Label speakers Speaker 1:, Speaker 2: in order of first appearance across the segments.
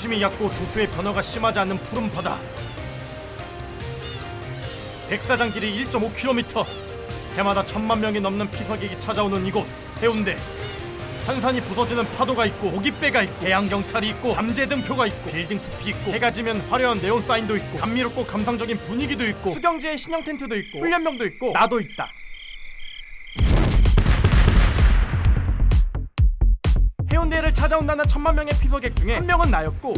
Speaker 1: 수심이 얕고 조수의 변화가 심하지 않는 푸른 바다. 백사장 길이 1.5km. 해마다 1000만 명이 넘는 피서객이 찾아오는 이곳 해운대. 산산이 부서지는 파도가 있고 고깃배가 있고 해양경찰이 있고 잠재등표가 있고 빌딩 숲이 있고 해가 지면 화려한 네온 사인도 있고 감미롭고 감상적인 분위기도 있고 수경지에 신형 텐트도 있고 훈련병도 있고 나도 있다. 해운대를 찾아온다는 1000만 명의 피서객 중에 한 명은 나였고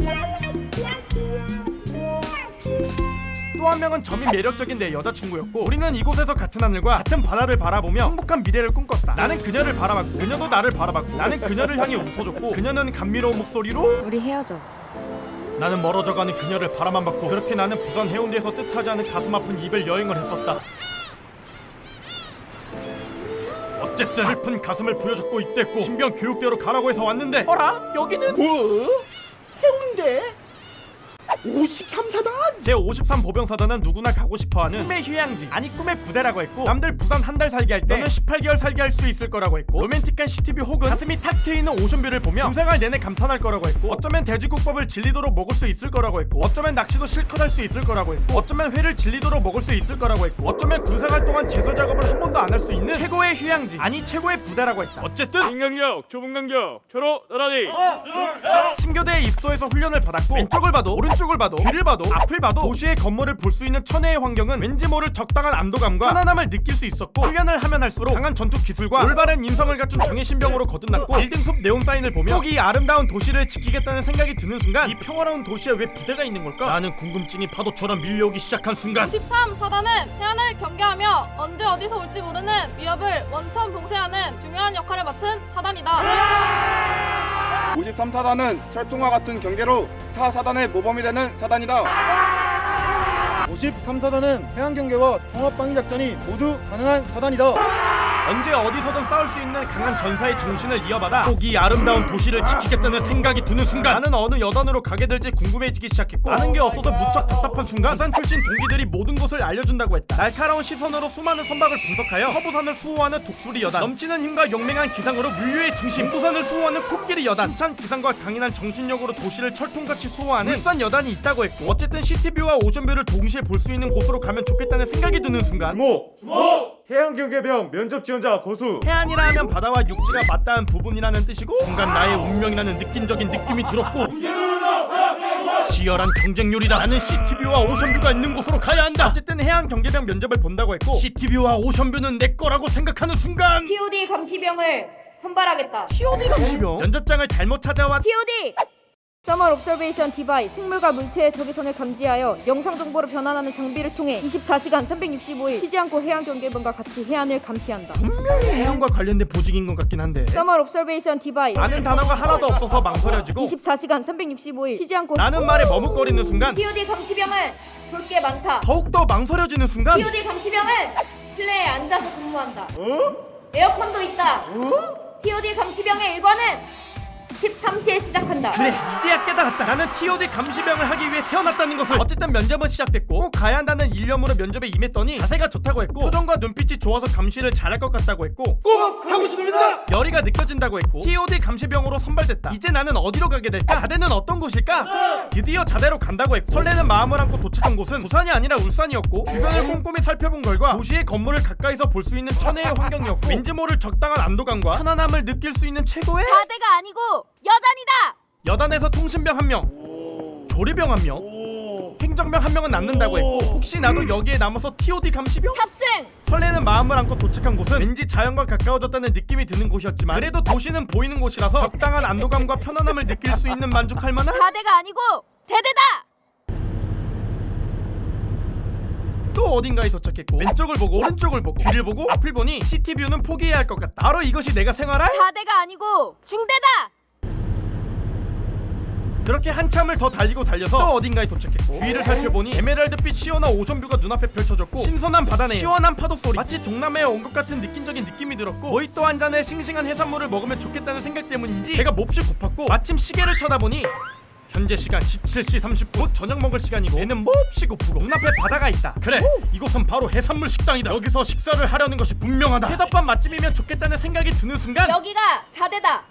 Speaker 1: 또 한 명은 점이 매력적인 내 여자친구였고 우리는 이곳에서 같은 하늘과 같은 바다를 바라보며 행복한 미래를 꿈꿨다. 나는 그녀를 바라봤고 그녀도 나를 바라봤고 나는 그녀를 향해 웃어줬고 그녀는 감미로운 목소리로
Speaker 2: 우리 헤어져.
Speaker 1: 나는 멀어져가는 그녀를 바라만 봤고 그렇게 나는 부산 해운대에서 뜻하지 않은 가슴 아픈 이별 여행을 했었다. 어쨌든 슬픈 가슴을 부여잡고 입대했고 신병 교육대로 가라고 해서 왔는데
Speaker 3: 어라? 여기는 뭐? 해운대? 53사단?
Speaker 1: 제53 보병사단은 누구나 가고 싶어하는 꿈의 휴양지 아니 꿈의 부대라고 했고 남들 부산 한 달 살기 할 때 너는 18개월 살기 할 수 있을 거라고 했고 로맨틱한 시티뷰 혹은 가슴이 탁 트이는 오션뷰를 보며 군생활 내내 감탄할 거라고 했고 어쩌면 돼지국밥을 질리도록 먹을 수 있을 거라고 했고 어쩌면 낚시도 실컷 할 수 있을 거라고 했고 어쩌면 회를 질리도록 먹을 수 있을 거라고 했고 어쩌면 군생활 동안 제설 작업을 한 번도 안 할 수 있는 최고의 휴양지 아니 최고의 부대라고 했다. 어쨌든
Speaker 4: 긴 간격, 좁은 간격, 초로 나란히.
Speaker 1: 신교대에 입소해서 훈련을 받았고 왼쪽을 봐도 오른쪽을 봐도 뒤를 봐도 앞을 봐도 도시의 건물을 볼 수 있는 천혜의 환경은 왠지 모를 적당한 안도감과 편안함을 느낄 수 있었고 훈련을 하면 할수록 강한 전투 기술과 올바른 인성을 갖춘 정예신병으로 거듭났고 빌딩숲 네온사인을 보며 꼭 이 아름다운 도시를 지키겠다는 생각이 드는 순간 이 평화로운 도시에 왜 부대가 있는 걸까? 라는 궁금증이 파도처럼 밀려오기 시작한 순간
Speaker 5: 53사단은 해안을 경계하며 언제 어디서 올지 모르는 위협을 원천 봉쇄하는 중요한 역할을 맡은 사단이다.
Speaker 6: 53사단은 철통과 같은 경계로 타 사단의 모범이 되는 사단이다.
Speaker 3: 53사단은 해안경계와 통합방위 작전이 모두 가능한 사단이다.
Speaker 1: 언제 어디서든 싸울 수 있는 강한 전사의 정신을 이어받아 꼭 이 아름다운 도시를 지키겠다는 생각이 드는 순간 나는 어느 여단으로 가게 될지 궁금해지기 시작했고 아는 게 없어서 무척 답답한 순간 부산 출신 동기들이 모든 것을 알려준다고 했다. 날카로운 시선으로 수많은 선박을 분석하여 서부산을 수호하는 독수리 여단, 넘치는 힘과 용맹한 기상으로 물류의 중심 부산을 수호하는 코끼리 여단, 힘찬 기상과 강인한 정신력으로 도시를 철통같이 수호하는 울산 여단이 있다고 했고 어쨌든 시티뷰와 오션뷰를 동시에 볼 수 있는 곳으로 가면 좋겠다는 생각이 드는 순간
Speaker 4: 해양경계병 면접 지원자 고수.
Speaker 1: 해안이라 하면 바다와 육지가 맞닿은 부분이라는 뜻이고 순간 나의 운명이라는 느낌적인 느낌이 들었고 치열한 경쟁률이다. 나는 시티뷰와 오션뷰가 있는 곳으로 가야 한다. 어쨌든 해안 경계병 면접을 본다고 했고 시티뷰와 오션뷰는 내 거라고 생각하는 순간
Speaker 5: TOD 감시병을 선발하겠다.
Speaker 1: TOD 감시병? 면접장을 잘못 찾아와
Speaker 5: TOD! Thermal Observation Device 생물과 물체의 적외선을 감지하여 영상 정보로 변환하는 장비를 통해 24시간 365일 쉬지 않고 해안 경계병과 같이 해안을 감시한다.
Speaker 1: 분명히 해안과 관련된 보직인 것 같긴 한데
Speaker 5: Thermal Observation Device
Speaker 1: 아는 단어가 하나도 없어서 망설여지고
Speaker 5: 24시간 365일 쉬지 않고
Speaker 1: 나는 말에 머뭇거리는 순간
Speaker 5: TOD 감시병은 볼 게 많다.
Speaker 1: 더욱더 망설여지는 순간
Speaker 5: TOD 감시병은 실내에 앉아서 근무한다. 에어컨도 있다. TOD 감시병의 일과는 13시에 시작한다.
Speaker 1: 그래 이제야 깨달았다. 나는 TOD 감시병을 하기 위해 태어났다는 것을. 어쨌든 면접은 시작됐고 꼭 가야 한다는 일념으로 면접에 임했더니 자세가 좋다고 했고 표정과 눈빛이 좋아서 감시를 잘할 것 같다고 했고
Speaker 3: 꼭 하고 싶습니다.
Speaker 1: 열의가 느껴진다고 했고 TOD 감시병으로 선발됐다. 이제 나는 어디로 가게 될까? 자대는 어떤 곳일까? 드디어 자대로 간다고 했고 설레는 마음을 안고 도착한 곳은 부산이 아니라 울산이었고 주변을 꼼꼼히 살펴본 결과 도시의 건물을 가까이서 볼 수 있는 천혜의 환경이었고 왠지 모를 적당한 안도감과 편안함을 느낄 수 있는 최고의
Speaker 5: 자대가 아니고 여단이다.
Speaker 1: 여단에서 통신병 1명, 조리병 1명, 행정병 1명은 남는다고 했고 혹시 나도 여기에 남아서 TOD 감시병?
Speaker 5: 탑승.
Speaker 1: 설레는 마음을 안고 도착한 곳은 왠지 자연과 가까워졌다는 느낌이 드는 곳이었지만 그래도 도시는 보이는 곳이라서 적당한 안도감과 편안함을 느낄 수 있는 만족할 만한
Speaker 5: 자대가 아니고 대대다.
Speaker 1: 또 어딘가에 도착했고 왼쪽을 보고 오른쪽을 보고 뒤를 보고 앞을 보니 시티뷰는 포기해야 할 것 같다. 바로 이것이 내가 생활할?
Speaker 5: 자대가 아니고 중대다.
Speaker 1: 그렇게 한참을 더 달리고 달려서 또 어딘가에 도착했고 주위를 살펴보니 에메랄드빛 시원한 오션뷰가 눈앞에 펼쳐졌고 신선한 바다네 시원한 파도 소리 마치 동남아에 온 것 같은 느낌적인 느낌이 들었고 모히또 한 잔에 싱싱한 해산물을 먹으면 좋겠다는 생각 때문인지 배가 몹시 고팠고 마침 시계를 쳐다보니 현재 시간 17시 30분 곧 저녁 먹을 시간이고 배는 몹시 고프고 눈앞에 바다가 있다. 그래 이곳은 바로 해산물 식당이다. 여기서 식사를 하려는 것이 분명하다. 회덮밥 맛집이면 좋겠다는 생각이 드는 순간
Speaker 5: 여기가 자대다.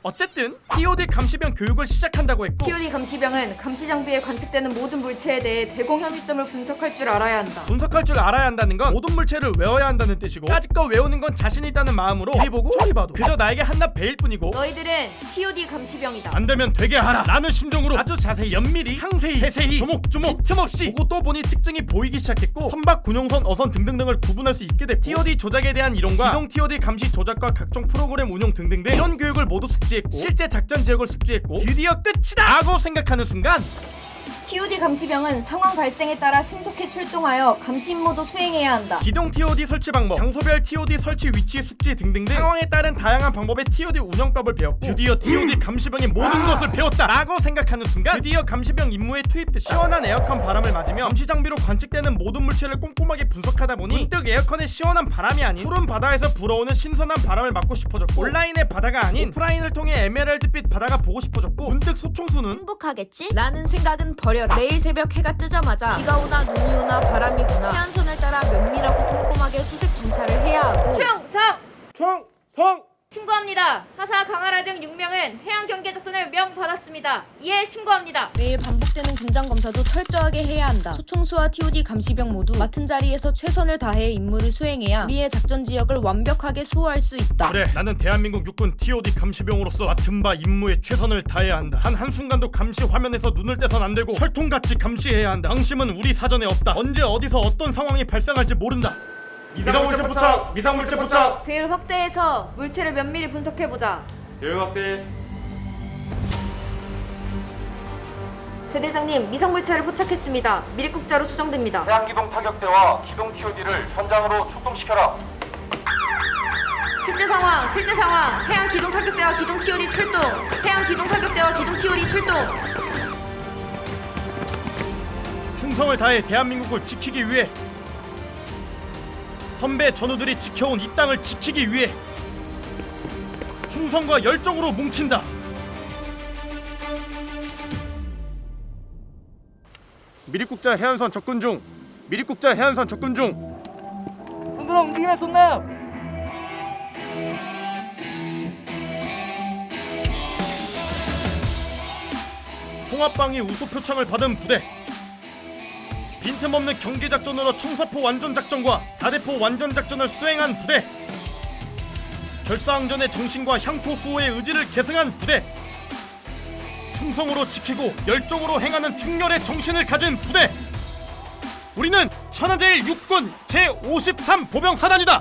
Speaker 1: 어쨌든 TOD 감시병 교육을 시작한다고 했고
Speaker 5: TOD 감시병은 감시 장비에 관측되는 모든 물체에 대해 대공 혐의점을 분석할 줄 알아야 한다.
Speaker 1: 분석할 줄 알아야 한다는 건 모든 물체를 외워야 한다는 뜻이고 까짓거 외우는 건 자신 있다는 마음으로 이리 보고 저리 봐도 그저 나에게 한낱 배일 뿐이고
Speaker 5: 너희들은 TOD 감시병이다.
Speaker 1: 안 되면 되게 하라 라는 심정으로 아주 자세히 연밀히 상세히 세세히 조목조목 틈없이 보고 또 보니 특징이 보이기 시작했고 선박 군용선 어선 등등등을 구분할 수 있게 됐고 TOD 조작에 대한 이론과 기동 TOD 감시 조작과 각종 프로그램 운용 등등등 이런 교육을 모두 숙지했고 실제 작전 지역을 숙지했고 드디어 끝이다 라고 생각하는 순간
Speaker 5: TOD 감시병은 상황 발생에 따라 신속히 출동하여 감시 임무도 수행해야 한다.
Speaker 1: 기동 TOD 설치 방법, 장소별 TOD 설치 위치 숙지 등등등 상황에 따른 다양한 방법의 TOD 운영법을 배웠고 드디어 TOD 감시병의 모든 것을 배웠다 라고 생각하는 순간 드디어 감시병 임무에 투입돼 시원한 에어컨 바람을 맞으며 감시 장비로 관측되는 모든 물체를 꼼꼼하게 분석하다 보니 문득 에어컨의 시원한 바람이 아닌 푸른 바다에서 불어오는 신선한 바람을 맞고 싶어졌고 온라인의 바다가 아닌 오프라인을 통해 에메랄드빛 바다가 보고 싶어졌고 문득 소총수는
Speaker 5: 행복하겠지? 라는 생각은 버려라. 매일 새벽 해가 뜨자마자 비가 오나 눈이 오나 바람이 부나 해안선을 따라 면밀하고 꼼꼼하게 수색 정찰을 해야 하고
Speaker 3: 충성!
Speaker 5: 신고합니다. 하사 강하라 등 6명은 해양 경계 작전을 명받았습니다. 이에 신고합니다. 매일 반복되는 군장 검사도 철저하게 해야 한다. 소총수와 TOD 감시병 모두 맡은 자리에서 최선을 다해 임무를 수행해야 우리의 작전 지역을 완벽하게 수호할 수 있다.
Speaker 1: 그래 나는 대한민국 육군 TOD 감시병으로서 맡은 바 임무에 최선을 다해야 한다. 한순간도 감시 화면에서 눈을 떼선 안 되고 철통같이 감시해야 한다. 방심은 우리 사전에 없다. 언제 어디서 어떤 상황이 발생할지 모른다.
Speaker 4: 미상물체 포착! 미상물체 포착!
Speaker 5: 세일 확대해서 물체를 면밀히 분석해보자.
Speaker 4: 대응 확대.
Speaker 5: 대대장님, 미상물체를 포착했습니다. 미립국자로 수정됩니다.
Speaker 2: 해양기동 타격대와 기동 TOD를 현장으로 출동시켜라.
Speaker 5: 실제 상황. 해양 기동 타격대와 기동 TOD 출동. 해양 기동 타격대와 기동 TOD 출동.
Speaker 1: 충성을 다해 대한민국을 지키기 위해 선배 전우들이 지켜온 이 땅을 지키기 위해 충성과 열정으로 뭉친다.
Speaker 4: 미립국자 해안선 접근 중. 미립국자 해안선 접근 중.
Speaker 3: 손들어 움직이네 손나!
Speaker 1: 통합방위 우수 표창을 받은 부대, 빈틈없는 경계작전으로 청사포 완전작전과 다대포 완전작전을 수행한 부대, 결사항전의 정신과 향토 수호의 의지를 계승한 부대, 충성으로 지키고 열정으로 행하는 충렬의 정신을 가진 부대. 우리는 천하제일 육군 제53 보병사단이다.